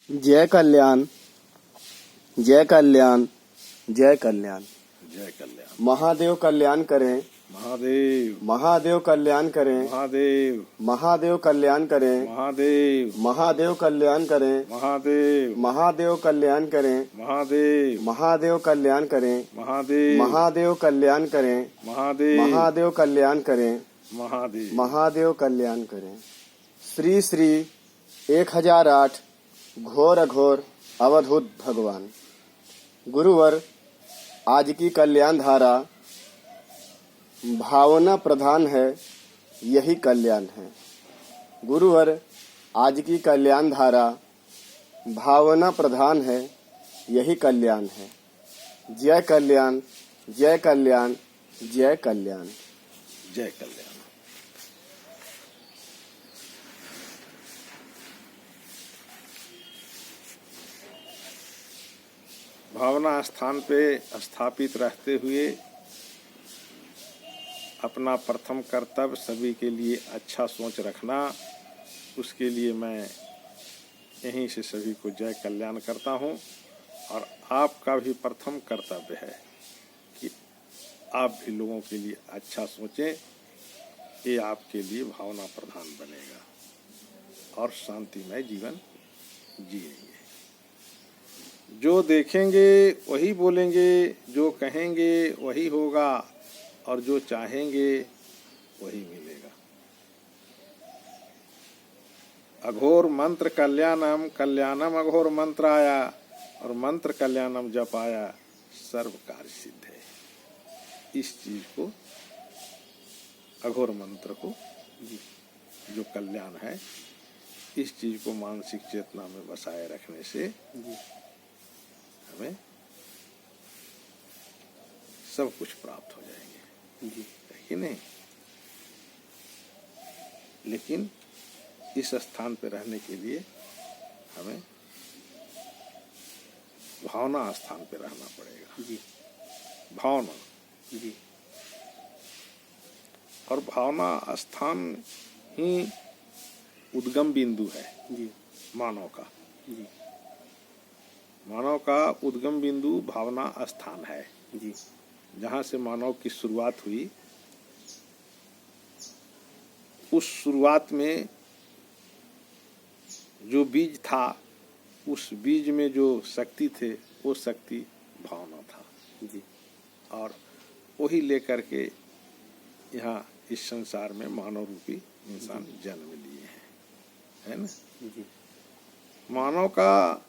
जय कल्याण जय कल्याण जय कल्याण। जय कल्याण। महादेव कल्याण करें। महादेव महादेव कल्याण करें। महादेव महादेव कल्याण करें। महादेव महादेव कल्याण करें। महादेव महादेव कल्याण करें। महादेव महादेव कल्याण करें। महादेव महादेव कल्याण करें। महादेव महादेव कल्याण करें। महादेव महादेव कल्याण करें। श्री श्री 1008 घोर अघोर अवधूत भगवान। गुरुवर आज की कल्याण धारा भावना प्रधान है, यही कल्याण है। गुरुवर आज की कल्याण धारा भावना प्रधान है, यही कल्याण है। जय कल्याण जय कल्याण जय कल्याण जय कल्याण। भावना स्थान पे स्थापित रहते हुए अपना प्रथम कर्तव्य सभी के लिए अच्छा सोच रखना, उसके लिए मैं यहीं से सभी को जय कल्याण करता हूं। और आपका भी प्रथम कर्तव्य है कि आप भी लोगों के लिए अच्छा सोचें, ये आपके लिए भावना प्रधान बनेगा और शांतिमय जीवन जिएंगे। जो देखेंगे वही बोलेंगे, जो कहेंगे वही होगा और जो चाहेंगे वही मिलेगा। अघोर मंत्र कल्याणम, कल्याणम अघोर मंत्र आया और मंत्र कल्याणम जप आया, सर्व कार्य सिद्ध है। इस चीज को, अघोर मंत्र को, जो कल्याण है, इस चीज को मानसिक चेतना में बसाए रखने से हमें सब कुछ प्राप्त हो जाएंगे, है कि नहीं? लेकिन इस स्थान पे रहने के लिए हमें भावना स्थान पे रहना पड़ेगा। जी। भावना जी। और भावना स्थान ही उद्गम बिंदु है जी। मानव का। जी। मानव का उद्गम बिंदु भावना स्थान है। जी। जहाँ से मानव की शुरुआत हुई, उस शुरुआत में जो बीज था, उस बीज में जो शक्ति थे, वो शक्ति भावना था। जी। और वही लेकर के यहाँ इस संसार में मानव रूपी इंसान जन्म लिए हैं, है ना? जी। मानव का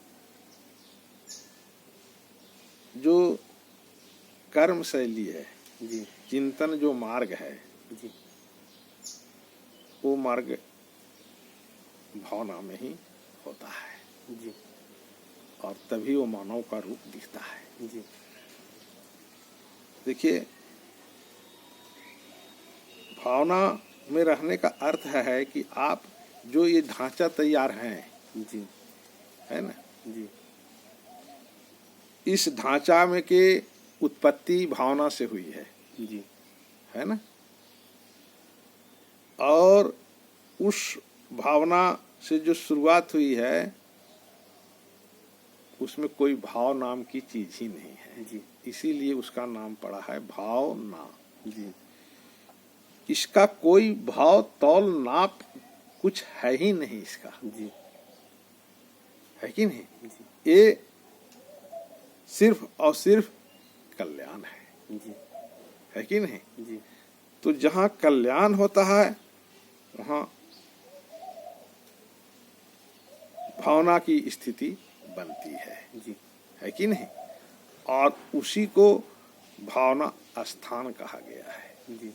जो कर्म शैली है, जी। चिंतन जो मार्ग है, जी। वो मार्ग भावना में ही होता है। जी। और तभी वो मानव का रूप दिखता है। जी। देखिए, भावना में रहने का अर्थ है कि आप जो ये ढांचा तैयार हैं, जी, है ना? जी। इस ढांचा में के उत्पत्ति भावना से हुई है। जी। है ना? और उस भावना से जो शुरुआत हुई है, उसमें कोई भाव नाम की चीज ही नहीं है। जी। इसीलिए उसका नाम पड़ा है भावना। जी। इसका कोई भाव तौल नाप कुछ है ही नहीं इसका। जी। है कि नहीं? जी। ये सिर्फ और सिर्फ कल्याण है। जी। है कि नहीं? जी। तो जहाँ कल्याण होता है, वहाँ भावना की स्थिति बनती है। जी। है कि नहीं? और उसी को भावना स्थान कहा गया है। जी।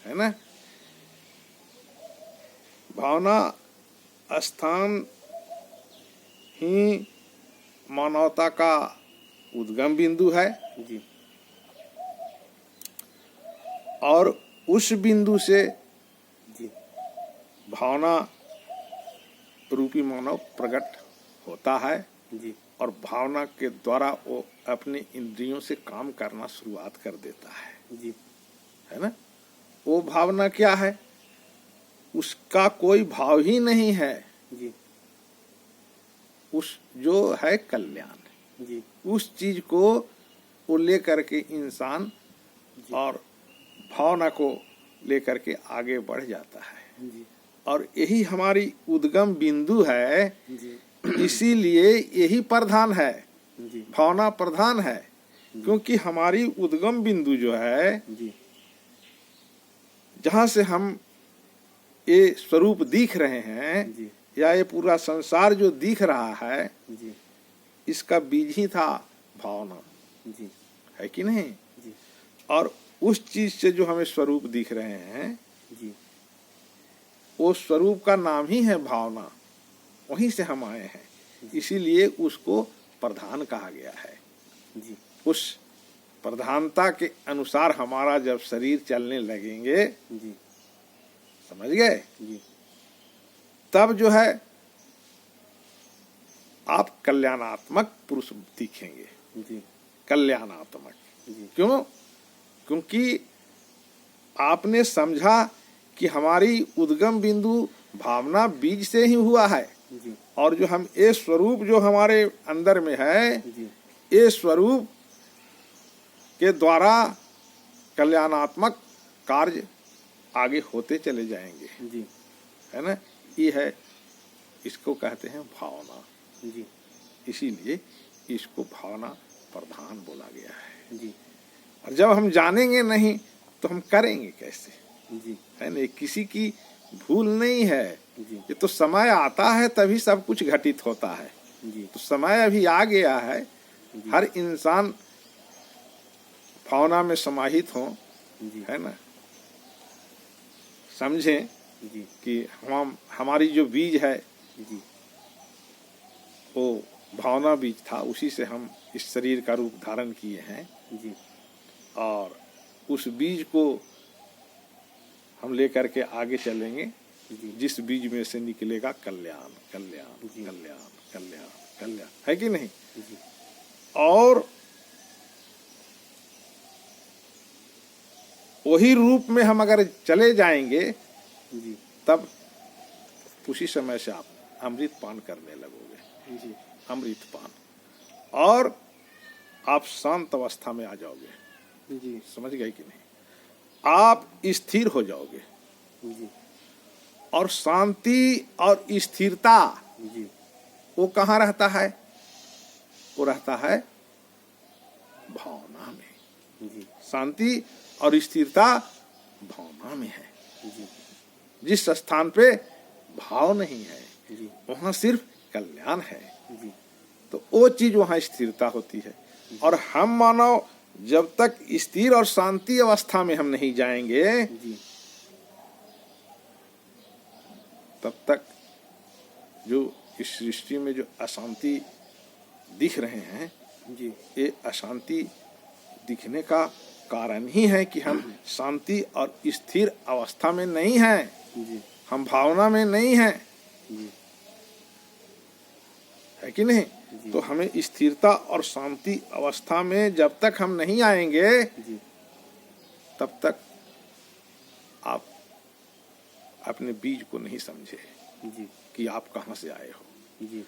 है ना? भावना स्थान ही मानवता का उद्गम बिंदु है। जी। और उस बिंदु से जी। भावना रूपी मानव प्रकट होता है। जी। और भावना के द्वारा वो अपने इंद्रियों से काम करना शुरुआत कर देता है। जी। है ना? वो भावना क्या है? उसका कोई भाव ही नहीं है। जी। उस जो है कल्याण, जी उस चीज को वो लेकर के इंसान और भावना को लेकर के आगे बढ़ जाता है। जी और यही हमारी उद्गम बिंदु है, जी इसीलिए यही प्रधान है, जी भावना प्रधान है। क्योंकि हमारी उद्गम बिंदु जो है, जी जहाँ से हम ये स्वरूप दिख रहे हैं जी या ये पूरा संसार जो दिख रहा है, जी इसका बीज ही था भावना, जी है कि नहीं? जी और उस चीज से जो हमें स्वरूप दिख रहे हैं, जी वो स्वरूप का नाम ही है भावना, वहीं से हम आए हैं, इसीलिए उसको प्रधान कहा गया है। जी उस प्रधानता के अनुसार हमारा जब शरीर चलने लगेंगे, जी समझ गए, जी तब जो है आप कल्याणात्मक पुरुष दिखेंगे, जी कल्याणात्मक। जी क्यों? क्योंकि आपने समझा कि हमारी उद्गम बिंदु भावना बीज से ही हुआ है, जी और जो हम ये स्वरूप जो हमारे अंदर में है, जी ये स्वरूप के द्वारा कल्याणात्मक कार्य आगे होते चले जाएंगे, जी है ना? ये है, इसको कहते हैं भावना। जी इसीलिए इसको भावना प्रधान बोला गया है। जी और जब हम जानेंगे नहीं तो हम करेंगे कैसे, जी है ना? किसी की भूल नहीं है, जी ये तो समय आता है तभी सब कुछ घटित होता है। जी तो समय अभी आ गया है, हर इंसान भावना में समाहित हो, जी है ना? समझें जी कि हमारी जो बीज है जी वो भावना बीज था, उसी से हम इस शरीर का रूप धारण किए हैं, जी और उस बीज को हम लेकर के आगे चलेंगे, जिस बीज में से निकलेगा कल्याण, कल्याण, कल्याण, कल्याण, कल्याण, है कि नहीं? जी और वही रूप में हम अगर चले जाएंगे, जी तब उसी समय से आप अमृत पान करने लगोगे, जी अमृत पान, और आप शांत अवस्था में आ जाओगे। जी समझ गए कि नहीं? आप स्थिर हो जाओगे, जी और शांति और स्थिरता जी वो कहाँ रहता है? वो रहता है भावना में। जी शांति और स्थिरता भावना में है। जी जिस स्थान पे भाव नहीं है, जी वहाँ सिर्फ कल्याण है, जी तो वो चीज वहाँ स्थिरता होती है। और हम मानव जब तक स्थिर और शांति अवस्था में हम नहीं जाएंगे, जी तब तक जो इस सृष्टि में जो अशांति दिख रहे हैं, जी ये अशांति दिखने का कारण ही है कि हम शांति और स्थिर अवस्था में नहीं हैं, जी हम भावना में नहीं हैं, जी है कि नहीं? तो हमें स्थिरता और शांति अवस्था में जब तक हम नहीं आएंगे, जी तब तक आप अपने बीज को नहीं समझे जी कि आप कहाँ से आए हो। जी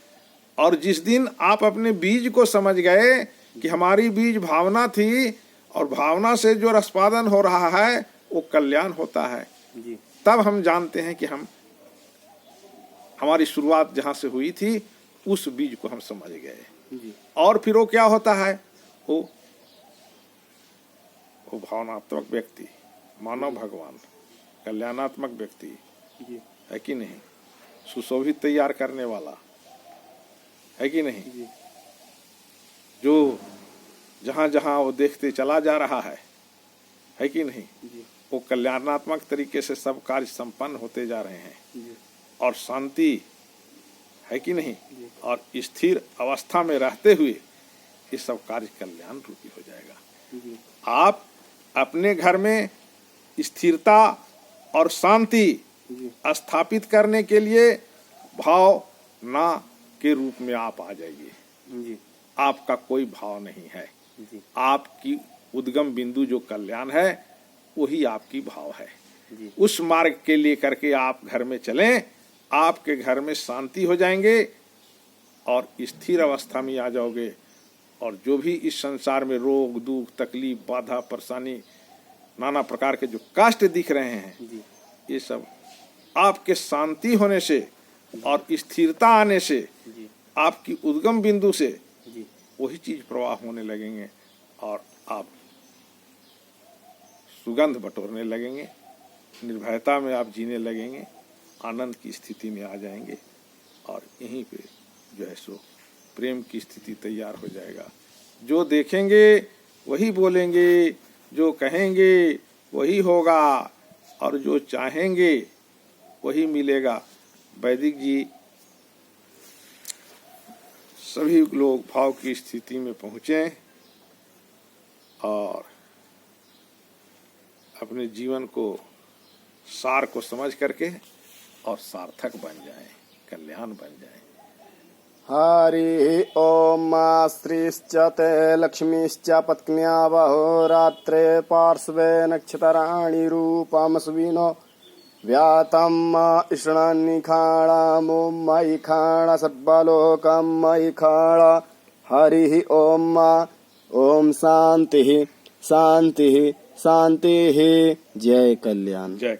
और जिस दिन आप अपने बीज को समझ गए कि हमारी बीज भावना थी, और भावना से जो रसपादन हो रहा है वो कल्याण होता है, जी तब हम जानते हैं कि हमारी शुरुआत जहाँ से हुई थी उस बीज को हम समझ गए। जी और फिर वो क्या होता है? वो भावनात्मक व्यक्ति, मानव भगवान, कल्याणात्मक व्यक्ति, जी है कि नहीं? सुशोभित तैयार करने वाला, है कि नहीं? जी जो जहाँ जहाँ वो देखते चला जा रहा है कि नहीं? जी वो कल्याणात्मक तरीके से सब कार्य संपन्न होते जा रहे हैं, जी और शांति, है कि नहीं? जी और स्थिर अवस्था में रहते हुए ये सब कार्य कल्याण रूपी हो जाएगा। जी आप अपने घर में स्थिरता और शांति जी स्थापित करने के लिए भावना के रूप में आप आ जाइए। जी आपका कोई भाव नहीं है, जी आपकी उद्गम बिंदु जो कल्याण है वही आपकी भाव है। जी उस मार्ग के लिए करके आप घर में चलें, आपके घर में शांति हो जाएंगे, और स्थिर अवस्था में आ जाओगे। और जो भी इस संसार में रोग दुख तकलीफ बाधा परेशानी नाना प्रकार के जो कष्ट दिख रहे हैं जी ये सब आपके शांति होने से और स्थिरता आने से जी आपकी उद्गम बिंदु से जी वही चीज प्रवाह होने लगेंगे और आप सुगंध बटोरने लगेंगे, निर्भयता में आप जीने लगेंगे, आनंद की स्थिति में आ जाएंगे और यहीं पे जो है सो प्रेम की स्थिति तैयार हो जाएगा। जो देखेंगे वही बोलेंगे, जो कहेंगे वही होगा और जो चाहेंगे वही मिलेगा। वैदिक जी सभी लोग भाव की स्थिति में पहुँचे और अपने जीवन को सार को समझ करके और सार्थक बन जाएं, कल्याण बन जाएं। हरि ओम श्रीश्च ते लक्ष्मीश्च पत्न्या वहोरात्रे पार्श्वे नक्षत्राणि रूपम सुविनो व्यातम इष्णानि खाणामोम मयि खाण सर्वलोकम मयि खाण। हरि ओम ओम शांति शांति शांति। जय कल्याण। जय